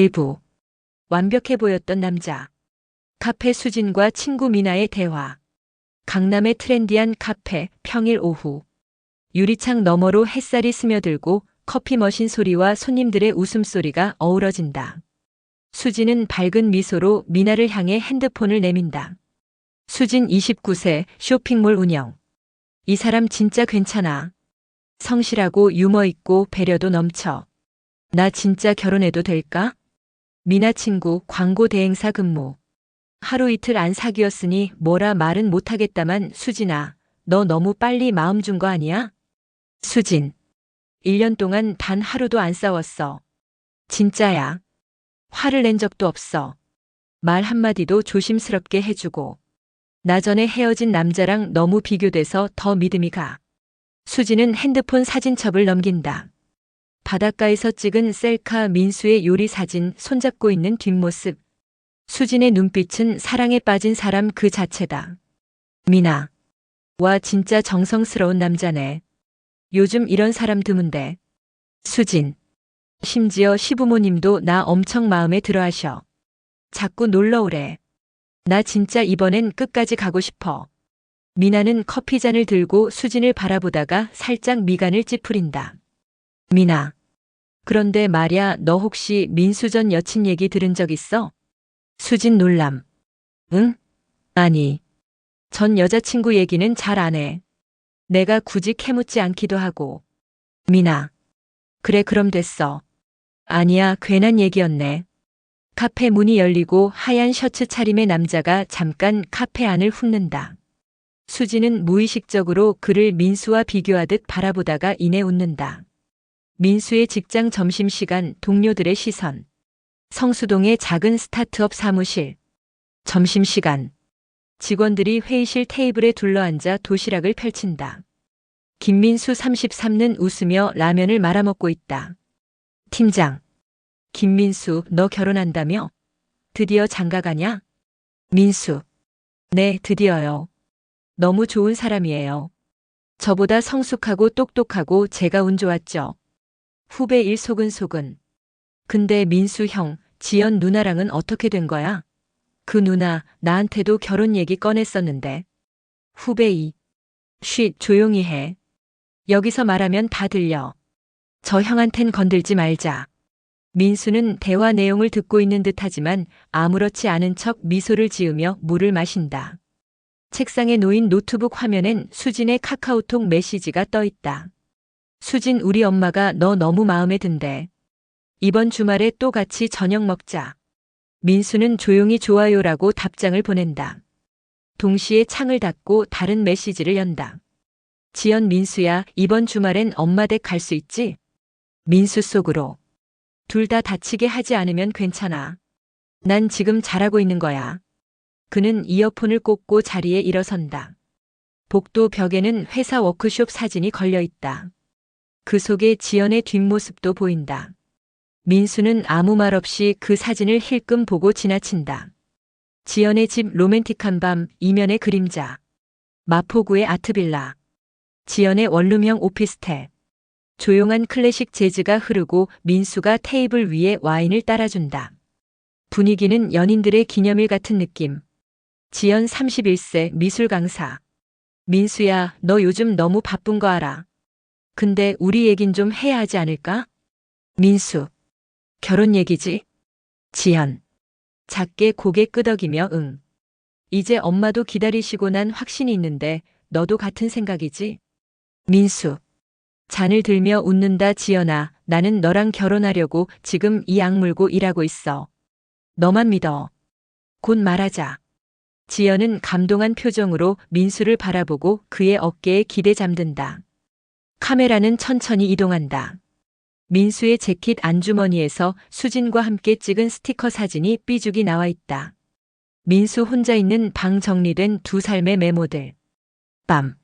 일부. 완벽해 보였던 남자. 카페 수진과 친구 미나의 대화. 강남의 트렌디한 카페, 평일 오후. 유리창 너머로 햇살이 스며들고 커피 머신 소리와 손님들의 웃음소리가 어우러진다. 수진은 밝은 미소로 미나를 향해 핸드폰을 내민다. 수진 29세, 쇼핑몰 운영. 이 사람 진짜 괜찮아. 성실하고 유머 있고 배려도 넘쳐. 나 진짜 결혼해도 될까? 미나 친구 광고 대행사 근무. 하루 이틀 안 사귀었으니 뭐라 말은 못하겠다만 수진아, 너 너무 빨리 마음 준 거 아니야? 수진. 1년 동안 단 하루도 안 싸웠어. 진짜야. 화를 낸 적도 없어. 말 한마디도 조심스럽게 해주고. 나 전에 헤어진 남자랑 너무 비교돼서 더 믿음이 가. 수진은 핸드폰 사진첩을 넘긴다. 바닷가에서 찍은 셀카 민수의 요리 사진 손잡고 있는 뒷모습. 수진의 눈빛은 사랑에 빠진 사람 그 자체다. 미나. 와 진짜 정성스러운 남자네. 요즘 이런 사람 드문데. 수진. 심지어 시부모님도 나 엄청 마음에 들어 하셔. 자꾸 놀러 오래. 나 진짜 이번엔 끝까지 가고 싶어. 미나는 커피잔을 들고 수진을 바라보다가 살짝 미간을 찌푸린다. 미나. 그런데 말야, 너 혹시 민수 전 여친 얘기 들은 적 있어? 수진 놀람. 응? 아니. 전 여자친구 얘기는 잘 안 해. 내가 굳이 캐묻지 않기도 하고. 미나. 그래 그럼 됐어. 아니야, 괜한 얘기였네. 카페 문이 열리고 하얀 셔츠 차림의 남자가 잠깐 카페 안을 훑는다. 수진은 무의식적으로 그를 민수와 비교하듯 바라보다가 이내 웃는다. 민수의 직장 점심시간 동료들의 시선. 성수동의 작은 스타트업 사무실. 점심시간. 직원들이 회의실 테이블에 둘러앉아 도시락을 펼친다. 김민수 33는 웃으며 라면을 말아먹고 있다. 팀장. 김민수, 너 결혼한다며? 드디어 장가가냐? 민수. 네, 드디어요. 너무 좋은 사람이에요. 저보다 성숙하고 똑똑하고 제가 운 좋았죠. 후배 일 소근소근. 근데 민수 형, 지연 누나랑은 어떻게 된 거야? 그 누나, 나한테도 결혼 얘기 꺼냈었는데. 후배 2. 쉿, 조용히 해. 여기서 말하면 다 들려. 저 형한텐 건들지 말자. 민수는 대화 내용을 듣고 있는 듯하지만 아무렇지 않은 척 미소를 지으며 물을 마신다. 책상에 놓인 노트북 화면엔 수진의 카카오톡 메시지가 떠 있다. 수진, 우리 엄마가 너 너무 마음에 든대. 이번 주말에 또 같이 저녁 먹자. 민수는 조용히 좋아요라고 답장을 보낸다. 동시에 창을 닫고 다른 메시지를 연다. 지연, 민수야, 이번 주말엔 엄마 댁 갈 수 있지? 민수 속으로. 둘 다 다치게 하지 않으면 괜찮아. 난 지금 잘하고 있는 거야. 그는 이어폰을 꽂고 자리에 일어선다. 복도 벽에는 회사 워크숍 사진이 걸려 있다. 그 속에 지연의 뒷모습도 보인다. 민수는 아무 말 없이 그 사진을 힐끔 보고 지나친다. 지연의 집 로맨틱한 밤, 이면의 그림자. 마포구의 아트빌라. 지연의 원룸형 오피스텔. 조용한 클래식 재즈가 흐르고 민수가 테이블 위에 와인을 따라준다. 분위기는 연인들의 기념일 같은 느낌. 지연 31세 미술 강사. 민수야, 너 요즘 너무 바쁜 거 알아. 근데 우리 얘긴 좀 해야 하지 않을까? 민수. 결혼 얘기지? 지연. 작게 고개 끄덕이며 응. 이제 엄마도 기다리시고 난 확신이 있는데 너도 같은 생각이지? 민수. 잔을 들며 웃는다. 지연아, 나는 너랑 결혼하려고 지금 이 악물고 일하고 있어. 너만 믿어. 곧 말하자. 지연은 감동한 표정으로 민수를 바라보고 그의 어깨에 기대 잠든다. 카메라는 천천히 이동한다. 민수의 재킷 안주머니에서 수진과 함께 찍은 스티커 사진이 삐죽이 나와 있다. 민수 혼자 있는 방 정리된 두 삶의 메모들. 밤.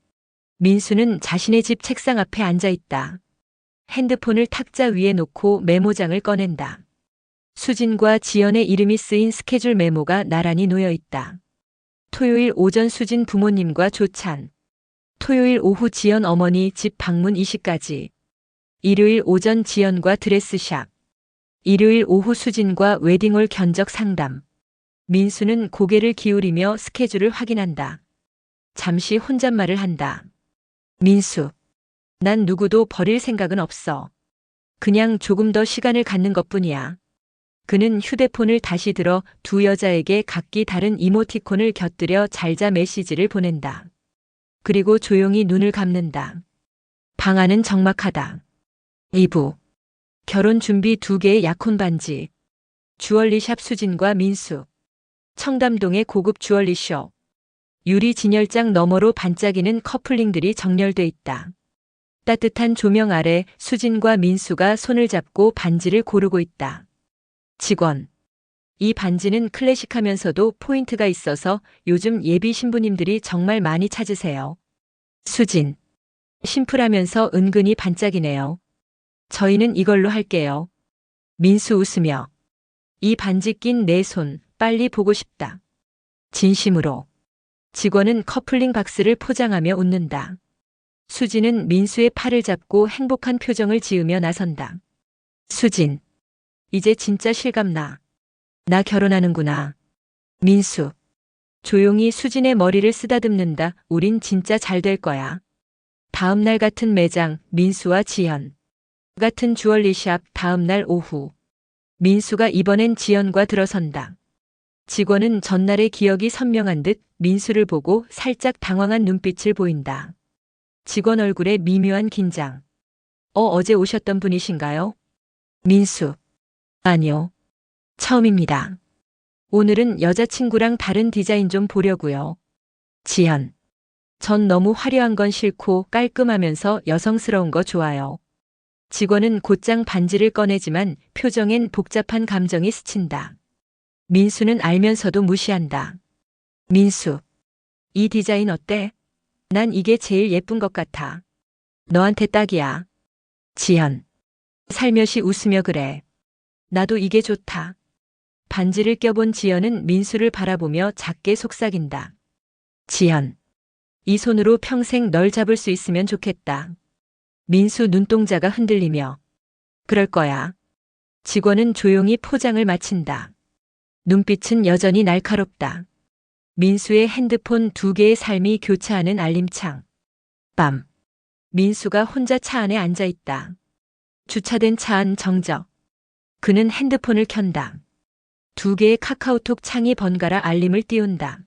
민수는 자신의 집 책상 앞에 앉아 있다. 핸드폰을 탁자 위에 놓고 메모장을 꺼낸다. 수진과 지연의 이름이 쓰인 스케줄 메모가 나란히 놓여 있다. 토요일 오전 수진 부모님과 조찬. 토요일 오후 지연 어머니 집 방문 20까지. 일요일 오전 지연과 드레스샵. 일요일 오후 수진과 웨딩홀 견적 상담. 민수는 고개를 기울이며 스케줄을 확인한다. 잠시 혼잣말을 한다. 민수, 난 누구도 버릴 생각은 없어. 그냥 조금 더 시간을 갖는 것뿐이야. 그는 휴대폰을 다시 들어 두 여자에게 각기 다른 이모티콘을 곁들여 잘자 메시지를 보낸다. 그리고 조용히 눈을 감는다. 방 안은 적막하다. 2부. 결혼 준비 2개의 약혼 반지. 주얼리샵 수진과 민수. 청담동의 고급 주얼리쇼. 유리 진열장 너머로 반짝이는 커플링들이 정렬돼 있다. 따뜻한 조명 아래 수진과 민수가 손을 잡고 반지를 고르고 있다. 직원. 이 반지는 클래식하면서도 포인트가 있어서 요즘 예비 신부님들이 정말 많이 찾으세요. 수진. 심플하면서 은근히 반짝이네요. 저희는 이걸로 할게요. 민수 웃으며. 이 반지 낀 내 손 빨리 보고 싶다. 진심으로. 직원은 커플링 박스를 포장하며 웃는다. 수진은 민수의 팔을 잡고 행복한 표정을 지으며 나선다. 수진. 이제 진짜 실감나. 나 결혼하는구나. 민수. 조용히 수진의 머리를 쓰다듬는다. 우린 진짜 잘 될 거야. 다음 날 같은 매장, 민수와 지연. 같은 주얼리샵 다음 날 오후. 민수가 이번엔 지연과 들어선다. 직원은 전날의 기억이 선명한 듯 민수를 보고 살짝 당황한 눈빛을 보인다. 직원 얼굴에 미묘한 긴장. 어제 오셨던 분이신가요? 민수. 아니요. 처음입니다. 오늘은 여자친구랑 다른 디자인 좀 보려고요. 지연. 전 너무 화려한 건 싫고 깔끔하면서 여성스러운 거 좋아요. 직원은 곧장 반지를 꺼내지만 표정엔 복잡한 감정이 스친다. 민수는 알면서도 무시한다. 민수. 이 디자인 어때? 난 이게 제일 예쁜 것 같아. 너한테 딱이야. 지연. 살며시 웃으며 그래. 나도 이게 좋다. 반지를 껴본 지연은 민수를 바라보며 작게 속삭인다. 지연. 이 손으로 평생 널 잡을 수 있으면 좋겠다. 민수 눈동자가 흔들리며. 그럴 거야. 직원은 조용히 포장을 마친다. 눈빛은 여전히 날카롭다. 민수의 핸드폰 2개의 삶이 교차하는 알림창. 밤. 민수가 혼자 차 안에 앉아 있다. 주차된 차 안 정적. 그는 핸드폰을 켠다. 2개의 카카오톡 창이 번갈아 알림을 띄운다.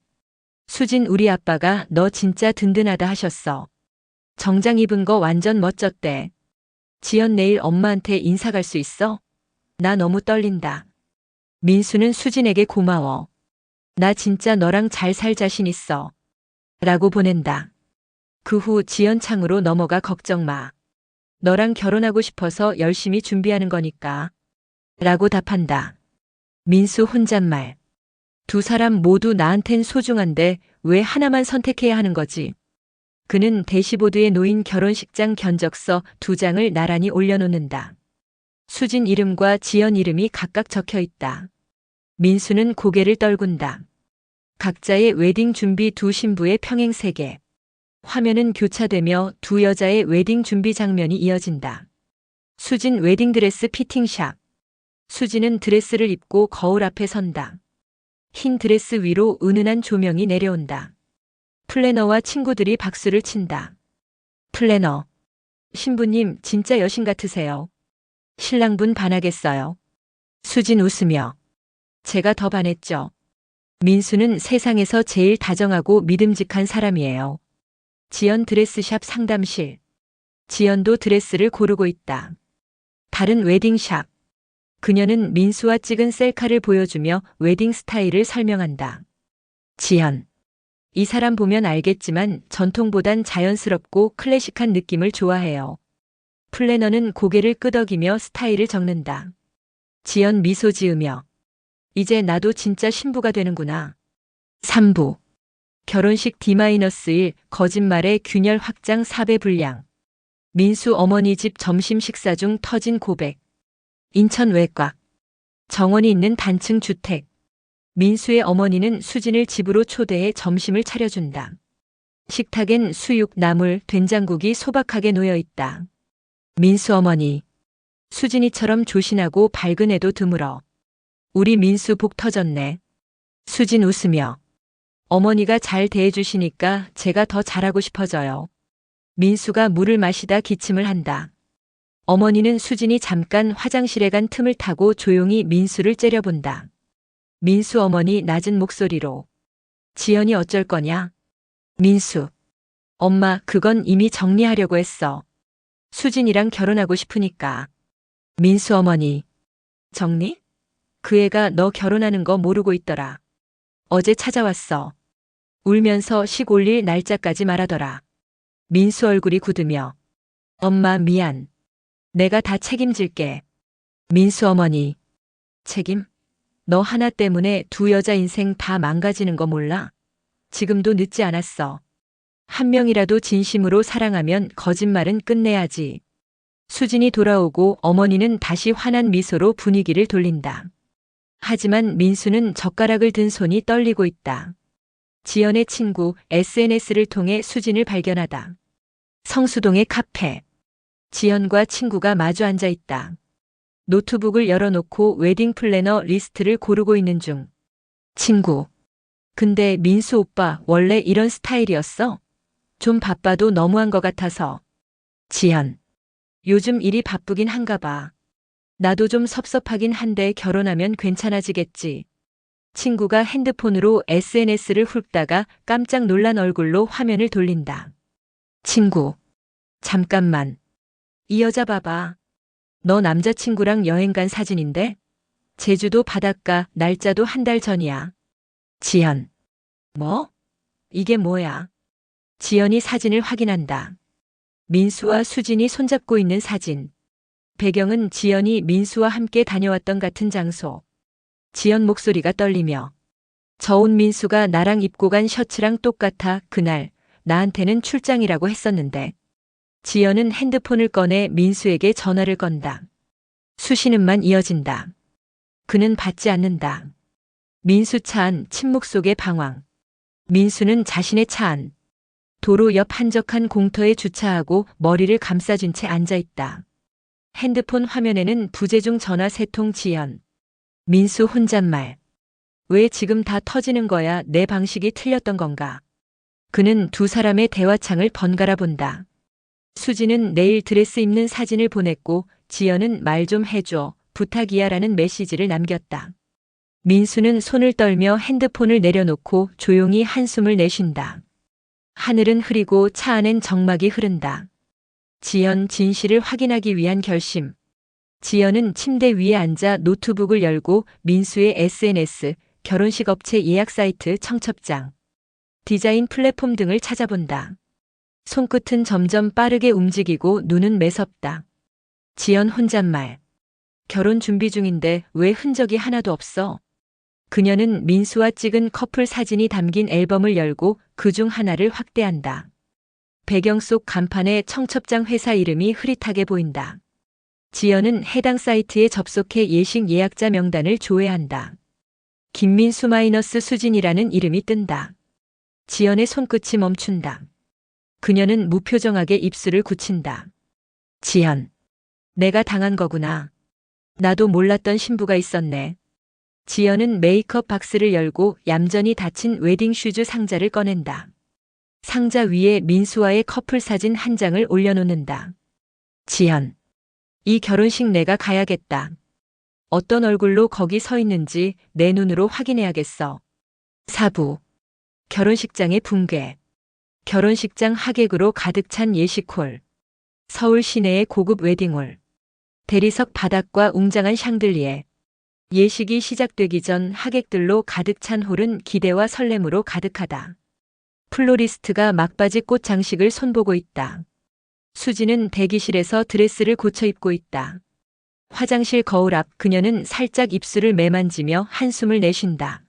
수진 우리 아빠가 너 진짜 든든하다 하셨어. 정장 입은 거 완전 멋졌대. 지연 내일 엄마한테 인사 갈 수 있어? 나 너무 떨린다. 민수는 수진에게 고마워. 나 진짜 너랑 잘 살 자신 있어. 라고 보낸다. 그 후 지연 창으로 넘어가 걱정 마. 너랑 결혼하고 싶어서 열심히 준비하는 거니까. 라고 답한다. 민수 혼잣말. 두 사람 모두 나한텐 소중한데 왜 하나만 선택해야 하는 거지? 그는 대시보드에 놓인 결혼식장 견적서 2장을 나란히 올려놓는다. 수진 이름과 지연 이름이 각각 적혀 있다. 민수는 고개를 떨군다. 각자의 웨딩 준비 2 신부의 평행 세계. 화면은 교차되며 2 여자의 웨딩 준비 장면이 이어진다. 수진 웨딩드레스 피팅샵. 수진은 드레스를 입고 거울 앞에 선다. 흰 드레스 위로 은은한 조명이 내려온다. 플래너와 친구들이 박수를 친다. 플래너. 신부님 진짜 여신 같으세요. 신랑분 반하겠어요. 수진 웃으며. 제가 더 반했죠. 민수는 세상에서 제일 다정하고 믿음직한 사람이에요. 지연 드레스샵 상담실. 지연도 드레스를 고르고 있다. 다른 웨딩샵. 그녀는 민수와 찍은 셀카를 보여주며 웨딩 스타일을 설명한다. 지연. 이 사람 보면 알겠지만 전통보단 자연스럽고 클래식한 느낌을 좋아해요. 플래너는 고개를 끄덕이며 스타일을 적는다. 지연 미소 지으며. 이제 나도 진짜 신부가 되는구나. 3부. 결혼식 D-1 거짓말의 균열 확장 4배 분량. 민수 어머니 집 점심 식사 중 터진 고백. 인천 외곽. 정원이 있는 단층 주택. 민수의 어머니는 수진을 집으로 초대해 점심을 차려준다. 식탁엔 수육, 나물, 된장국이 소박하게 놓여 있다. 민수 어머니. 수진이처럼 조신하고 밝은 애도 드물어. 우리 민수 복 터졌네. 수진 웃으며. 어머니가 잘 대해주시니까 제가 더 잘하고 싶어져요. 민수가 물을 마시다 기침을 한다. 어머니는 수진이 잠깐 화장실에 간 틈을 타고 조용히 민수를 째려본다. 민수 어머니 낮은 목소리로. 지연이 어쩔 거냐? 민수. 엄마, 그건 이미 정리하려고 했어. 수진이랑 결혼하고 싶으니까. 민수 어머니. 정리? 그 애가 너 결혼하는 거 모르고 있더라. 어제 찾아왔어. 울면서 식 올릴 날짜까지 말하더라. 민수 얼굴이 굳으며. 엄마 미안. 내가 다 책임질게. 민수 어머니. 책임? 너 하나 때문에 두 여자 인생 다 망가지는 거 몰라? 지금도 늦지 않았어. 한 명이라도 진심으로 사랑하면 거짓말은 끝내야지. 수진이 돌아오고 어머니는 다시 환한 미소로 분위기를 돌린다. 하지만 민수는 젓가락을 든 손이 떨리고 있다. 지연의 친구 SNS를 통해 수진을 발견하다. 성수동의 카페. 지연과 친구가 마주 앉아 있다. 노트북을 열어놓고 웨딩 플래너 리스트를 고르고 있는 중. 친구. 근데 민수 오빠 원래 이런 스타일이었어? 좀 바빠도 너무한 것 같아서. 지연. 요즘 일이 바쁘긴 한가 봐. 나도 좀 섭섭하긴 한데 결혼하면 괜찮아지겠지. 친구가 핸드폰으로 SNS를 훑다가 깜짝 놀란 얼굴로 화면을 돌린다. 친구. 잠깐만. 이 여자 봐봐. 너 남자친구랑 여행 간 사진인데? 제주도 바닷가, 날짜도 한 달 전이야. 지연. 뭐? 이게 뭐야? 지연이 사진을 확인한다. 민수와 수진이 손잡고 있는 사진. 배경은 지연이 민수와 함께 다녀왔던 같은 장소. 지연 목소리가 떨리며. 저 옷 민수가 나랑 입고 간 셔츠랑 똑같아. 그날 나한테는 출장이라고 했었는데. 지연은 핸드폰을 꺼내 민수에게 전화를 건다. 수신음만 이어진다. 그는 받지 않는다. 민수 차 안 침묵 속의 방황. 민수는 자신의 차 안. 도로 옆 한적한 공터에 주차하고 머리를 감싸준 채 앉아 있다. 핸드폰 화면에는 부재중 전화 3통. 지연. 민수 혼잣말. 왜 지금 다 터지는 거야? 내 방식이 틀렸던 건가? 그는 두 사람의 대화창을 번갈아 본다. 수지는 내일 드레스 입는 사진을 보냈고 지연은 말 좀 해줘. 부탁이야라는 메시지를 남겼다. 민수는 손을 떨며 핸드폰을 내려놓고 조용히 한숨을 내쉰다. 하늘은 흐리고 차 안엔 정막이 흐른다. 지연 진실을 확인하기 위한 결심. 지연은 침대 위에 앉아 노트북을 열고 민수의 SNS, 결혼식 업체 예약 사이트 청첩장, 디자인 플랫폼 등을 찾아본다. 손끝은 점점 빠르게 움직이고 눈은 매섭다. 지연 혼잣말. 결혼 준비 중인데 왜 흔적이 하나도 없어? 그녀는 민수와 찍은 커플 사진이 담긴 앨범을 열고 그중 하나를 확대한다. 배경 속 간판에 청첩장 회사 이름이 흐릿하게 보인다. 지연은 해당 사이트에 접속해 예식 예약자 명단을 조회한다. 김민수 마이너스 수진이라는 이름이 뜬다. 지연의 손끝이 멈춘다. 그녀는 무표정하게 입술을 굳힌다. 지연. 내가 당한 거구나. 나도 몰랐던 신부가 있었네. 지연은 메이크업 박스를 열고 얌전히 닫힌 웨딩 슈즈 상자를 꺼낸다. 상자 위에 민수와의 커플 사진 한 장을 올려놓는다. 지연. 이 결혼식 내가 가야겠다. 어떤 얼굴로 거기 서 있는지 내 눈으로 확인해야겠어. 사부. 결혼식장의 붕괴. 결혼식장 하객으로 가득 찬 예식홀. 서울 시내의 고급 웨딩홀. 대리석 바닥과 웅장한 샹들리에. 예식이 시작되기 전 하객들로 가득 찬 홀은 기대와 설렘으로 가득하다. 플로리스트가 막바지 꽃 장식을 손보고 있다. 수지는 대기실에서 드레스를 고쳐 입고 있다. 화장실 거울 앞 그녀는 살짝 입술을 매만지며 한숨을 내쉰다.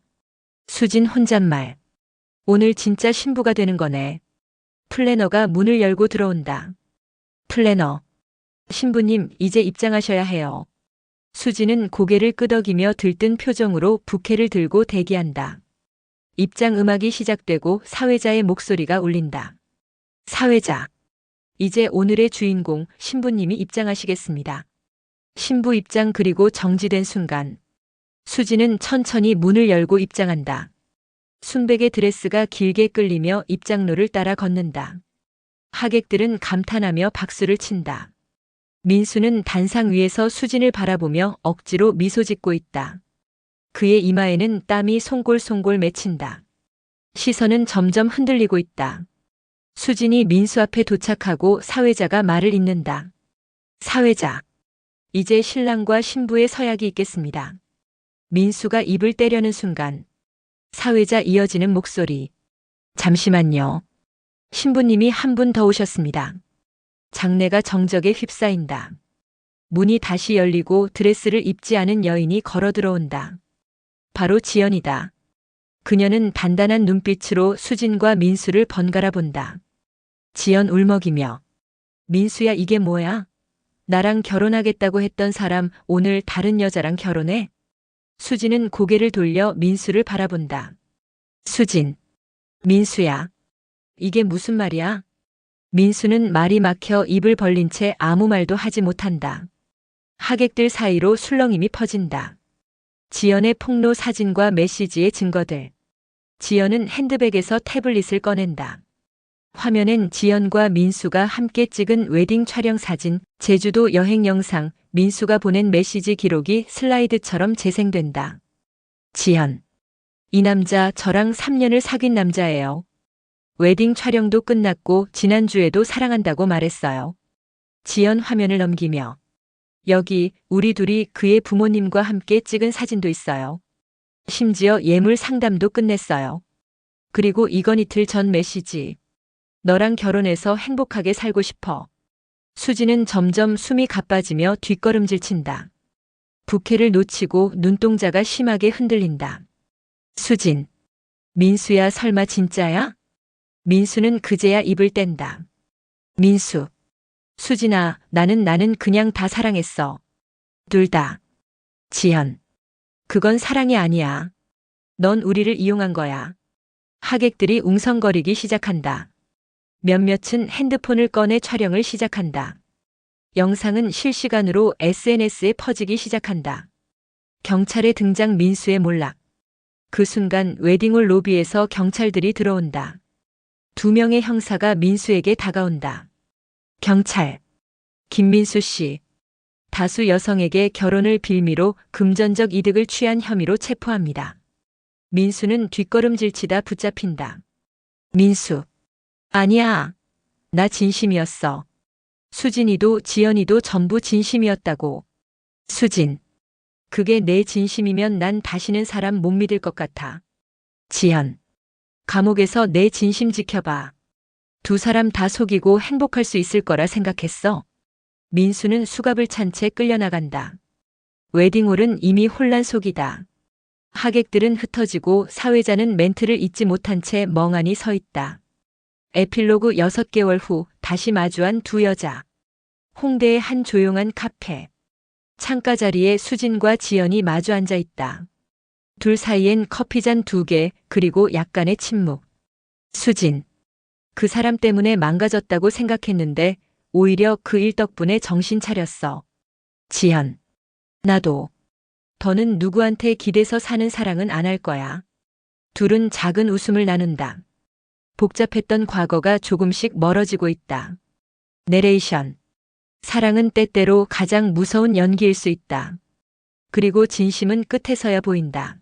수진 혼잣말. 오늘 진짜 신부가 되는 거네. 플래너가 문을 열고 들어온다. 플래너. 신부님, 이제 입장하셔야 해요. 수지는 고개를 끄덕이며 들뜬 표정으로 부케를 들고 대기한다. 입장 음악이 시작되고 사회자의 목소리가 울린다. 사회자. 이제 오늘의 주인공 신부님이 입장하시겠습니다. 신부 입장 그리고 정지된 순간 수진은 천천히 문을 열고 입장한다. 순백의 드레스가 길게 끌리며 입장로를 따라 걷는다. 하객들은 감탄하며 박수를 친다. 민수는 단상 위에서 수진을 바라보며 억지로 미소 짓고 있다. 그의 이마에는 땀이 송골송골 맺힌다. 시선은 점점 흔들리고 있다. 수진이 민수 앞에 도착하고 사회자가 말을 잇는다. 사회자. 이제 신랑과 신부의 서약이 있겠습니다. 민수가 입을 떼려는 순간 사회자 이어지는 목소리. 잠시만요. 신부님이 한 분 더 오셨습니다. 장내가 정적에 휩싸인다. 문이 다시 열리고 드레스를 입지 않은 여인이 걸어 들어온다. 바로 지연이다. 그녀는 단단한 눈빛으로 수진과 민수를 번갈아 본다. 지연 울먹이며 민수야 이게 뭐야? 나랑 결혼하겠다고 했던 사람 오늘 다른 여자랑 결혼해? 수진은 고개를 돌려 민수를 바라본다. 수진. 민수야. 이게 무슨 말이야? 민수는 말이 막혀 입을 벌린 채 아무 말도 하지 못한다. 하객들 사이로 술렁임이 퍼진다. 지연의 폭로 사진과 메시지의 증거들. 지연은 핸드백에서 태블릿을 꺼낸다. 화면엔 지연과 민수가 함께 찍은 웨딩 촬영 사진, 제주도 여행 영상, 민수가 보낸 메시지 기록이 슬라이드처럼 재생된다. 지연. 이 남자 저랑 3년을 사귄 남자예요. 웨딩 촬영도 끝났고 지난주에도 사랑한다고 말했어요. 지연 화면을 넘기며 여기 우리 둘이 그의 부모님과 함께 찍은 사진도 있어요. 심지어 예물 상담도 끝냈어요. 그리고 이건 이틀 전 메시지. 너랑 결혼해서 행복하게 살고 싶어. 수지는 점점 숨이 가빠지며 뒷걸음질 친다. 부케를 놓치고 눈동자가 심하게 흔들린다. 수진. 민수야 설마 진짜야? 민수는 그제야 입을 뗀다. 민수. 수진아, 나는 그냥 다 사랑했어. 둘 다. 지연. 그건 사랑이 아니야. 넌 우리를 이용한 거야. 하객들이 웅성거리기 시작한다. 몇몇은 핸드폰을 꺼내 촬영을 시작한다. 영상은 실시간으로 SNS에 퍼지기 시작한다. 경찰의 등장 민수의 몰락. 그 순간 웨딩홀 로비에서 경찰들이 들어온다. 2명의 형사가 민수에게 다가온다. 경찰. 김민수 씨. 다수 여성에게 결혼을 빌미로 금전적 이득을 취한 혐의로 체포합니다. 민수는 뒷걸음질치다 붙잡힌다. 민수. 아니야. 나 진심이었어. 수진이도 지연이도 전부 진심이었다고. 수진. 그게 내 진심이면 난 다시는 사람 못 믿을 것 같아. 지연. 감옥에서 내 진심 지켜봐. 두 사람 다 속이고 행복할 수 있을 거라 생각했어. 민수는 수갑을 찬 채 끌려나간다. 웨딩홀은 이미 혼란 속이다. 하객들은 흩어지고 사회자는 멘트를 잊지 못한 채 멍하니 서 있다. 에필로그 6개월 후 다시 마주한 두 여자. 홍대의 한 조용한 카페. 창가 자리에 수진과 지연이 마주 앉아 있다. 둘 사이엔 커피잔 2개, 그리고 약간의 침묵. 수진. 그 사람 때문에 망가졌다고 생각했는데 오히려 그 일 덕분에 정신 차렸어. 지연. 나도. 더는 누구한테 기대서 사는 사랑은 안 할 거야. 둘은 작은 웃음을 나눈다. 복잡했던 과거가 조금씩 멀어지고 있다. 내레이션. 사랑은 때때로 가장 무서운 연기일 수 있다. 그리고 진심은 끝에서야 보인다.